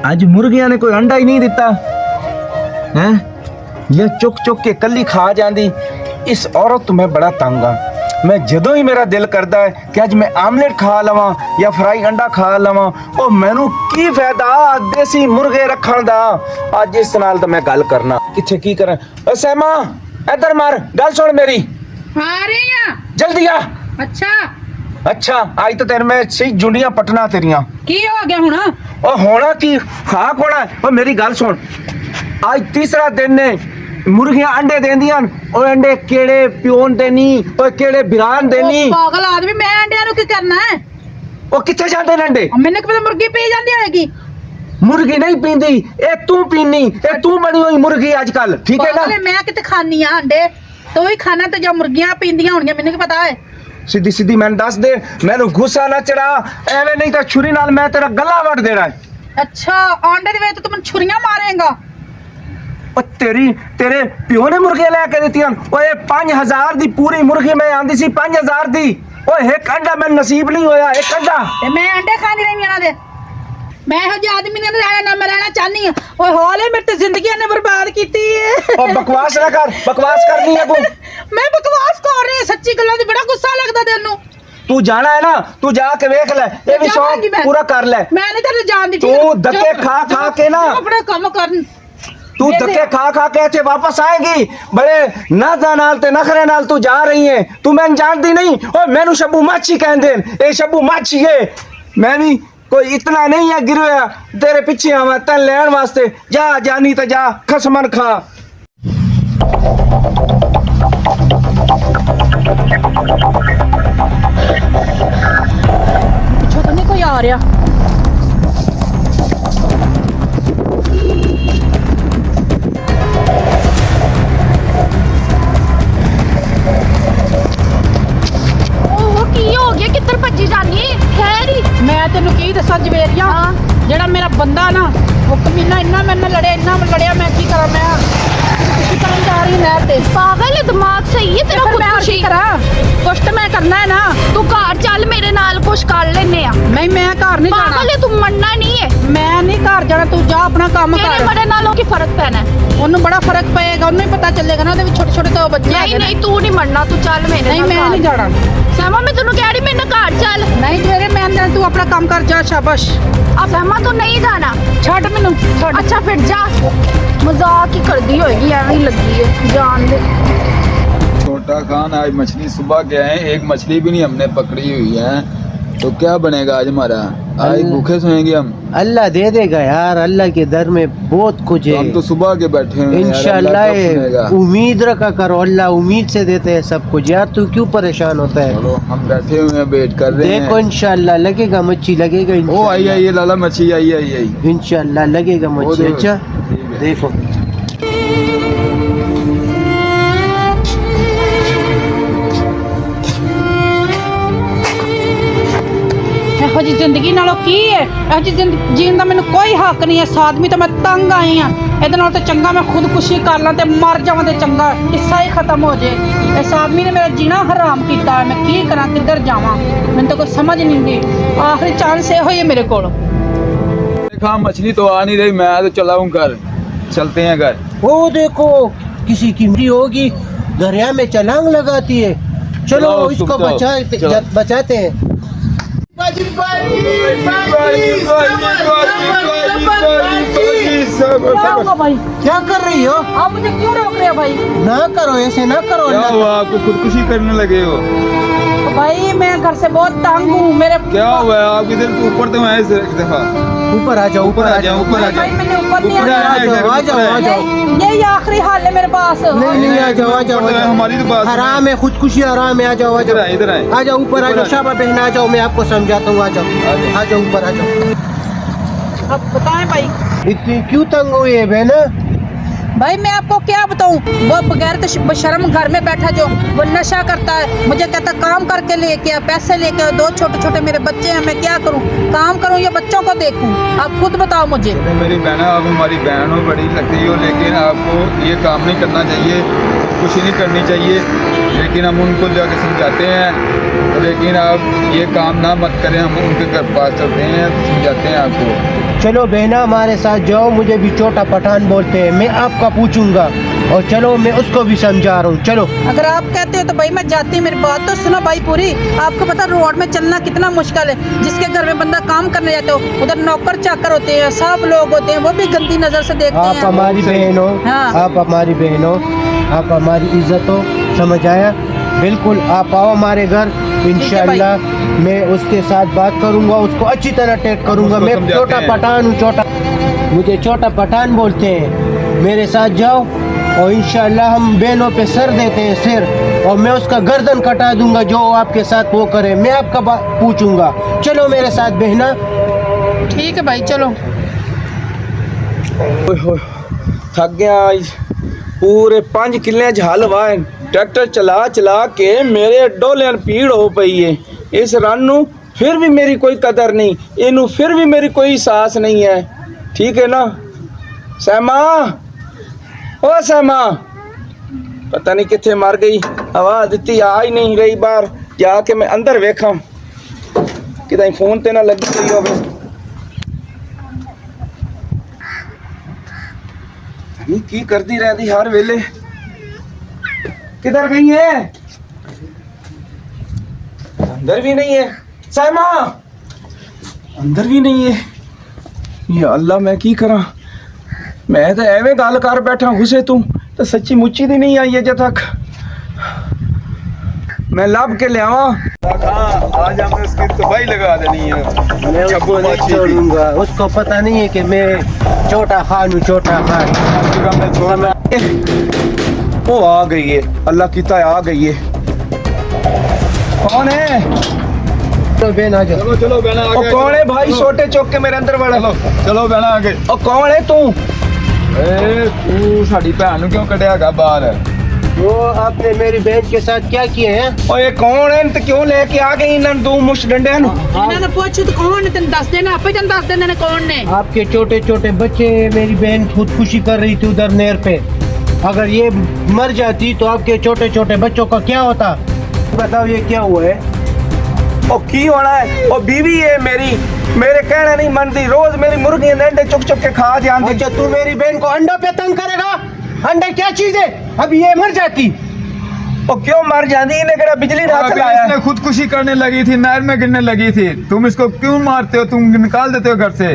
आज मुर्गियां ने कोई अंडा ही नहीं दिता है। ये चुक चुक के कली खा जाती। इस औरत तो मैं बड़ा तंग हाँ। मैं जदों ही मेरा दिल करता है कि अज मैं आमलेट खा लवां या फ्राई अंडा खा लवां, ओ मैनू की फायदा देसी मुर्गे रखण दा। अज इस नाल तो मैं गल करना किथे की करा। ओ सहमा इधर मार गल सुन मेरी। आ रही हैं जल्दी आ। अच्छा आज तो तेरे में सही जुंडियां पटना तेरियां। की हो गया हुण? ओ होना की खाक होना। ओ मेरी गल सुन, आज तीसरा दिन ने मुर्गियां अंडे देंदियां। ओ अंडे केड़े प्योन देनी, ओ केड़े बिरान देनी। पागल आदमी, मैं अंडियां नु की करना है? ओ किथे जांदे ने अंडे? मैंने कि पता मुर्गी पी जांदी होएगी। मुर्गी नहीं पींदी, ए तू पीनी, ए तू बनी हुई मुर्गी आजकल, ठीक है ना? मैं किते खानी आ अंडे? तू ही खाना ते जो मुर्गियां पींदियां होणगियां, मैंने की पता है। सीधी सीधी मैंने दस दे, मैनू गुस्सा ना चढ़ा एवें, नहीं तो छुरी नाल मैं तेरा गला वड़ देना है। अच्छा अंडे दे विच तू मैनू छुरियां मारेगा? ओ तेरे प्यो ने मुर्गियां लेके दित्तियां। ओ ये 5000 दी पूरी मुर्गी मैं आंदी सी 5000 दी। ओ एक अंडा मैं नसीब नहीं होया, एक अंडा। ते मैं अंडे खानी रही ना दे। मैं हो जे आदमी ने रहना ना, मैं रहना चाहनी हूं। ओए होले मेरी ते जिंदगी ने बर्बाद कीती है। ओ बकवास ना कर, बकवास करनी है तू। मैं बकवास कर रही हूं, सच्ची गल्लां दी बड़ा गुस्सा लगदा तेनू। तू जाना है ना, तू जाके देख ले, ये भी शौक पूरा कर ले। मैं नहीं तेरे जान दी। तू धक्के खा खा के ना अपना काम कर। तू धक्के खा खा के ऐसे वापस आएगी। बड़े नादा नाल ते नखरे नाल तू जा रही है। तू मैंने जानती नहीं। ओ मैनू शब्बू माछी कहंदे न, ए शब्बू माछी है। मैं भी कोई इतना नहीं है गिरोया तेरे पीछे आवा तन लेन वास्ते। जा जानी तो जा, खसमन खा। पिछो तो नहीं कोई आ रहा। मैं तेन की दसा जवेरिया, जेड़ा मेरा बंदा ना वो कमीना इन्ना मेरे नाल लड़िया, इन्ना लड़िया। मैं की करा? मैं खुदकुशी करन जा रही नहर ते। पागल है, दिमाग सही है तेरा? खुदकुशी करा कुछ तो मैं करना है ना। तू घर चल मेरे नाल, कुछ कर लेने आ। नहीं मैं घर नहीं जाना। पागल है, तू मरना नहीं है। मैं नहीं घर जाना, तू जा अपना काम कर। तेरे बड़े नालों की फर्क पैना है। ਉਹਨੂੰ ਬੜਾ ਫਰਕ ਪਏਗਾ, ਉਹਨੂੰ ਹੀ ਪਤਾ ਚੱਲੇਗਾ ਨਾ। ਉਹਦੇ ਵਿੱਚ ਛੋਟੇ ਛੋਟੇ ਤਾਂ ਬੱਚੇ नहीं नहीं तू नहीं मरना, तू चल मेरे नहीं नाल। मैं नहीं जाना। सहमा मैं तेनू कह रही मेरे नाल घर चल। नहीं तेरे मैं अंदर, तू अपना काम कर जा। शाबाश। अब सहमा तू नहीं जाना। ਛੱਡ ਮੈਨੂੰ ਛੱਡ। अच्छा फिर जा। मजाक ही कर दी होगी, एवं ही लगी है जान दे। छोटा खान आज मछली सुबह के आए, एक मछली भी नहीं हमने पकड़ी हुई है, तो क्या बनेगा आज हमारा? आज भूखे सोएंगे हम। अल्लाह दे देगा यार, अल्लाह के दर में बहुत कुछ है। हम तो सुबह के बैठे हैं यार, अल्लाह कब सुनेगा? इंशाल्लाह उम्मीद रखा करो, अल्लाह उम्मीद से देते हैं सब कुछ यार। तू क्यों परेशान होता है? चलो हम बैठे हुए हैं, वेट कर रहे हैं। देखो इंशाल्लाह लगेगा मच्छी, लगेगा ओ आई आई, ये लाला मच्छी आई आई आई। इंशाल्लाह लगेगा मच्छी। अच्छा देखो ਇਹੋ ਜੀ ਜ਼ਿੰਦਗੀ ਨਾਲੋਂ ਕੀ ਹੈ? ਇਹੋ ਜੀ ਜ਼ਿੰਦਗੀ ਜੀਣ ਦਾ ਮੈਨੂੰ ਕੋਈ ਹੱਕ ਨਹੀਂ ਹੈ। ਇਸ ਆਦਮੀ ਤੋਂ ਮੈਂ ਤੰਗ ਆਈ ਆ। ਇਹਦੇ ਨਾਲ ਤਾਂ ਚੰਗਾ ਮੈਂ ਖੁਦਕੁਸ਼ੀ ਕਰ ਲਾਂ ਤੇ ਮਰ ਜਾਵਾਂ ਤੇ ਚੰਗਾ, ਕਿੱਸਾ ਹੀ ਖਤਮ ਹੋ ਜੇ। ਇਸ ਆਦਮੀ ਨੇ ਮੇਰਾ ਜੀਣਾ ਹਰਾਮ ਕੀਤਾ। ਮੈਂ ਕੀ ਕਰਾਂ, ਕਿੱਧਰ ਜਾਵਾਂ? ਮੈਨੂੰ ਤਾਂ ਕੋਈ ਸਮਝ ਨਹੀਂ ਆਉਂਦੀ। ਆਖਰੀ ਚਾਂਸ ਇਹੋ ਹੀ ਹੈ ਮੇਰੇ ਕੋਲ। देखा मछली तो आ नहीं रही, मैं तो चला हूँ घर। चलते हैं घर। वो देखो किसी की मरी होगी, दरिया में छलांग लगाती है। चलो चलो, इसको बचाते हैं। क्या हुआ भाई? क्या कर रही हो? आप मुझे क्यों रोक रहे हो भाई? ना करो ऐसे, ना करो। क्या हुआ आपको? खुदकुशी करने लगे हो? भाई मैं घर से बहुत तंग हूँ। मेरे क्या हुआ है आप? इधर ऊपर तो आए एक दफा। ऊपर आ जाओ, ऊपर आ जाओ, ऊपर आ भाई जाओ। मैंने ऊपर नहीं ऊपर आना। आ जाओ, आ जाओ। यही आखिरी हाल है मेरे पास। नहीं आ जाओ, आ जाओ, आ जाओ। हमारी तो बात हराम है, खुदकुशी हराम है। आ जाओ, आ इधर जाओ, आए, इधर आए। आ जाओ ऊपर आ जाओ। शाबा बहन आ जाओ, मैं आपको समझाता हूँ। आ जाओ, आ जाओ ऊपर आ जाओ। अब बताएं भाई, इतनी क्यों तंग हुई है बहन? भाई मैं आपको क्या बताऊं? वो बगैर तो शर्म घर में बैठा जो वो नशा करता है। मुझे कहता काम करके लेके आ, पैसे लेके आ। 2 छोटे छोटे मेरे बच्चे हैं, मैं क्या करूं? काम करूं या बच्चों को देखूं? आप खुद बताओ मुझे। मेरी बहन, आप हमारी बहन हो, बड़ी लगती हो, लेकिन आपको ये काम नहीं करना चाहिए, कुछ नहीं करनी चाहिए। लेकिन हम उनको जाके समझाते हैं, लेकिन आप ये काम ना मत करें, हम उनके घर पास चलते हैं, समझाते हैं आपको। चलो बहना हमारे साथ जाओ, मुझे भी छोटा पठान बोलते हैं, मैं आपका पूछूंगा और चलो मैं उसको भी समझा रहा हूँ। चलो अगर आप कहते हो तो भाई मैं जाती हूँ, मेरी बात तो सुनो भाई पूरी। आपको पता रोड में चलना कितना मुश्किल है। जिसके घर में बंदा काम करने जाते हो उधर नौकर चाकर होते हैं, सब लोग होते हैं, वो भी गंदी नजर से देखते आप हैं। हमारी बहन हो, हाँ। आप हमारी बहन हो, आप हमारी इज्जत हो, समझ आया? बिल्कुल आप आओ हमारे घर, इंशाल्लाह मैं उसके साथ बात करूंगा, उसको अच्छी तरह ट्रीट करूंगा। उसको मैं समझाते छोटा हैं। पठान हूँ, छोटा, मुझे छोटा पठान बोलते हैं। मेरे साथ जाओ और इंशाल्लाह हम बहनों पे सर देते हैं, सिर, और मैं उसका गर्दन कटा दूंगा जो आपके साथ वो करे। मैं आपका पूछूंगा। चलो मेरे साथ बहना। ठीक है भाई चलो। ओए होए, थक गया आज। पूरे 5 किले च हल वाए, ट्रैक्टर चला चला के मेरे डोलियां पीड़ हो पई है। इस रन नू फिर भी मेरी कोई कदर नहीं, इनू फिर भी मेरी कोई एहसास नहीं है। ठीक है ना सैमा? ओ सैमा, पता नहीं किथे मर गई, आवाज दी आ ही नहीं रही बाहर। जाके मैं अंदर वेखा कि फोन ते ना लगी गई होवे। नहीं की करती रहती हर वेले, किधर गई है? अंदर भी नहीं है सैमा, अंदर भी नहीं है। या अल्लाह मैं की करा, मैं तो एवें गल कर बैठा हुसे तू तो सच्ची मुच्ची दी नहीं आई अजे तक। मैं लब के लियावा। आज हमने उसकी तबाही लगा देनी है। मैं उसको नहीं छोड़ूंगा, उसको पता नहीं है कि मैं छोटा खान हूँ, छोटा खान। वो आ गई है, अल्लाह कीता आ गई है। कौन है? तो बहन आ जाओ। चलो चलो बहना ओ आगे। कौन है भाई? छोटे चौक के मेरे अंदर बड़ा। चलो चलो बहना आगे। ओ कौन है तू? ए तू साड़ी भैन नू क्यों कढ़ियागा बाहर? वो आपने मेरी बहन के साथ क्या किए हैं? ओ ये कौन है ते क्यों लेके आ गई इन दो मुश्त डंडे नु? ਇਹਨਾਂ ਨੇ ਪੁੱਛ ਤੂੰ ਕੌਣ ਨੇ, ਤੈਨੂੰ ਦੱਸ ਦੇਣਾ, ਆਪੇ ਤੈਨੂੰ ਦੱਸ ਦੇਣੇ ਨੇ ਕੌਣ ਨੇ। आपके छोटे छोटे बच्चे, मेरी बहन खुदकुशी कर रही थी उधर नहर पे। अगर ये मर जाती तो आपके छोटे छोटे बच्चों का क्या होता? बताओ ये क्या हुआ है? ओ की होना है? ओ बीवी है मेरी, मेरे कहना नहीं मानती, रोज मेरी मुर्गियां अंडे चुक चुक के खा जाती। अच्छा तू मेरी बहन को अंडा पे तंग करेगा? अंडा क्या चीज है? अब ये मर जाती। ओ क्यों मर जाती? इन्हें केड़ा बिजली ना अभी चलाया? इसने खुदकुशी करने लगी थी, नहर में गिरने लगी थी, तुम इसको क्यों मारते हो? तुम निकाल देते हो घर से।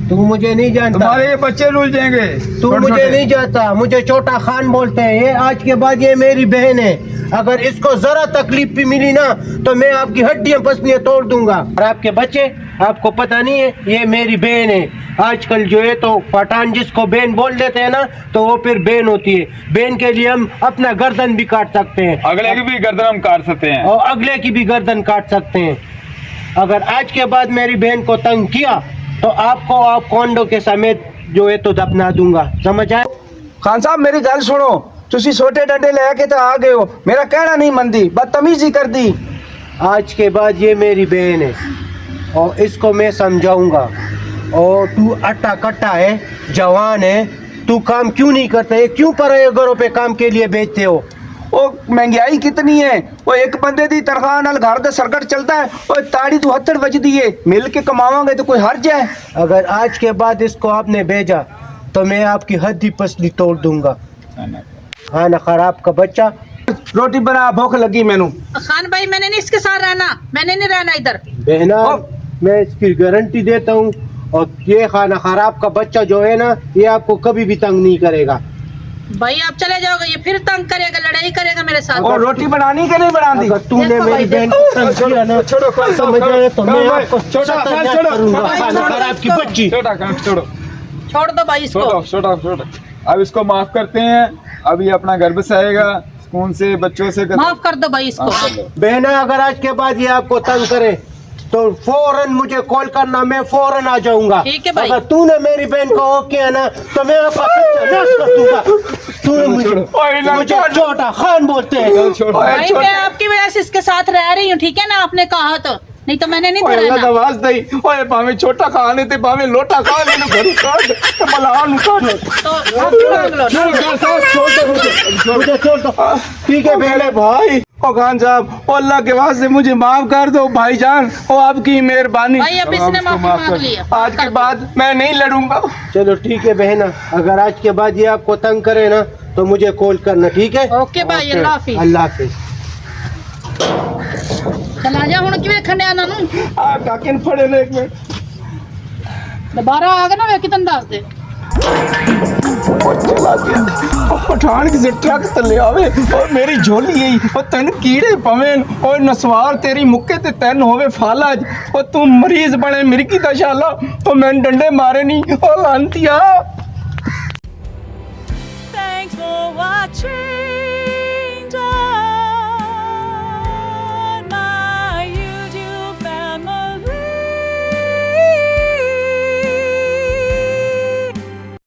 तू मुझे नहीं जानता, तुम्हारे ये बच्चे रुल जाएंगे। तू मुझे नहीं जानता, मुझे छोटा खान बोलते हैं। ये आज के बाद ये मेरी बहन है, अगर इसको जरा तकलीफ भी मिली ना तो मैं आपकी हड्डियां पसलियां तोड़ दूंगा। और आपके बच्चे, आपको पता नहीं है ये मेरी बहन है। आजकल जो है तो पठान जिसको बहन बोल देते हैं ना तो वो फिर बहन होती है। बहन के लिए हम अपना गर्दन भी काट सकते हैं, अगले की भी गर्दन हम काट सकते हैं और अगले की भी गर्दन काट सकते हैं। अगर आज के बाद मेरी बहन को तंग किया तो आपको आप कौंडों के समेत जो है तो दफना दूंगा, समझ आए? खान साहब मेरी गल सुनो, तुसी छोटे डंडे लेके तो आ गए हो, मेरा कहना नहीं मनदी, बदतमीजी कर दी। आज के बाद ये मेरी बहन है और इसको मैं समझाऊंगा। और तू अट्टा कट्टा है, जवान है, तू काम क्यों नहीं करता है? क्यों पराये घरों पे काम के लिए भेजते हो? ओ महंगाई कितनी है, वो एक बंदे दी तनख्वाह नाल घर दा सरकट चलता है। ओ ताड़ी तू हत्थड़ वजदी है, मिल के कमावांगे तो कोई हर्ज है? अगर आज के बाद इसको आपने भेजा तो मैं आपकी हड्डी पसली तोड़ दूंगा। खाना खराब का बच्चा। रोटी बना, भूख लगी मैनू। खान भाई मैंने नहीं इसके साथ रहना, मैंने नहीं रहना इधर। बहना ओ। मैं इसकी गारंटी देता हूँ, और ये खाना खराब का बच्चा जो है ना ये आपको कभी भी तंग नहीं करेगा। भाई आप चले जाओगे, ये फिर तंग करेगा, लड़ाई करेगा मेरे साथ। और रोटी बनानी के नहीं बनानी? अगर तूने देखो मेरी भाई, बहन देखो। को तंग किया ना छोड़ो, छोड़ो, समझ आया तो मैं छोड़ो, आपको छोड़ो, सत्यानाश छोड़ो, करूंगा। छोड़ो, खाना छोड़ो, खराब की छोड़ो। बच्ची। छोटा काम छोड़ो, छोड़ दो भाई इसको। छोड़ो छोड़ो छोड़ो। अब इसको माफ करते हैं, अब ये अपना घर बसाएगा, सुकून से बच्चों से माफ कर दो भाई इसको। बहना अगर आज के बाद ये आपको तंग करे तो फौरन मुझे कॉल करना, मैं फौरन आ जाऊंगा। ठीक है भाई। अगर तूने मेरी बहन को ओके है ना तो मैं आपका सत्यानाश कर दूंगा। तूने मुझे छोटा खान बोलते हैं। भाई मैं आपकी वजह से इसके साथ रह रही हूँ, ठीक है ना? आपने कहा तो, नहीं तो मैंने नहीं ओए अल्लाह रहना। दवाज दई, ओए भाਵੇਂ छोटा खाने ते भाਵੇਂ लोटा खा लेनु घर काट ते मलाह नु काट। तो आप मांग लो ना। मुझे छोड़ दो। ठीक है बहने भाई ओ खान साहब, ओ अल्लाह के वास्ते मुझे माफ कर दो भाईजान, ओ आपकी मेहरबानी। भाई अब इसने माफी मांग ली है। आज के बाद मैं नहीं लड़ूंगा। चलो ठीक है बहना, अगर आज के बाद ये आपको तंग करे ना तो मुझे कॉल करना, ठीक है? ओके भाई, अल्लाह हाफिज। अल्लाह हाफिज। चला जा हुण किवें खंडिया ना नू आ काके ने फड़े ने एक मिनट। दोबारा आ गया ना वे कितन दस दे। और चला गया। और पठान किसी ट्रक तले आवे और मेरी झोली गई और तेन कीड़े पवें और नसवार तेरी मुक्के ते तेन होवे फालाज और तू मरीज बने मेरी की दशाला तो मैं डंडे मारे नहीं और लांतिया। Thanks for watching.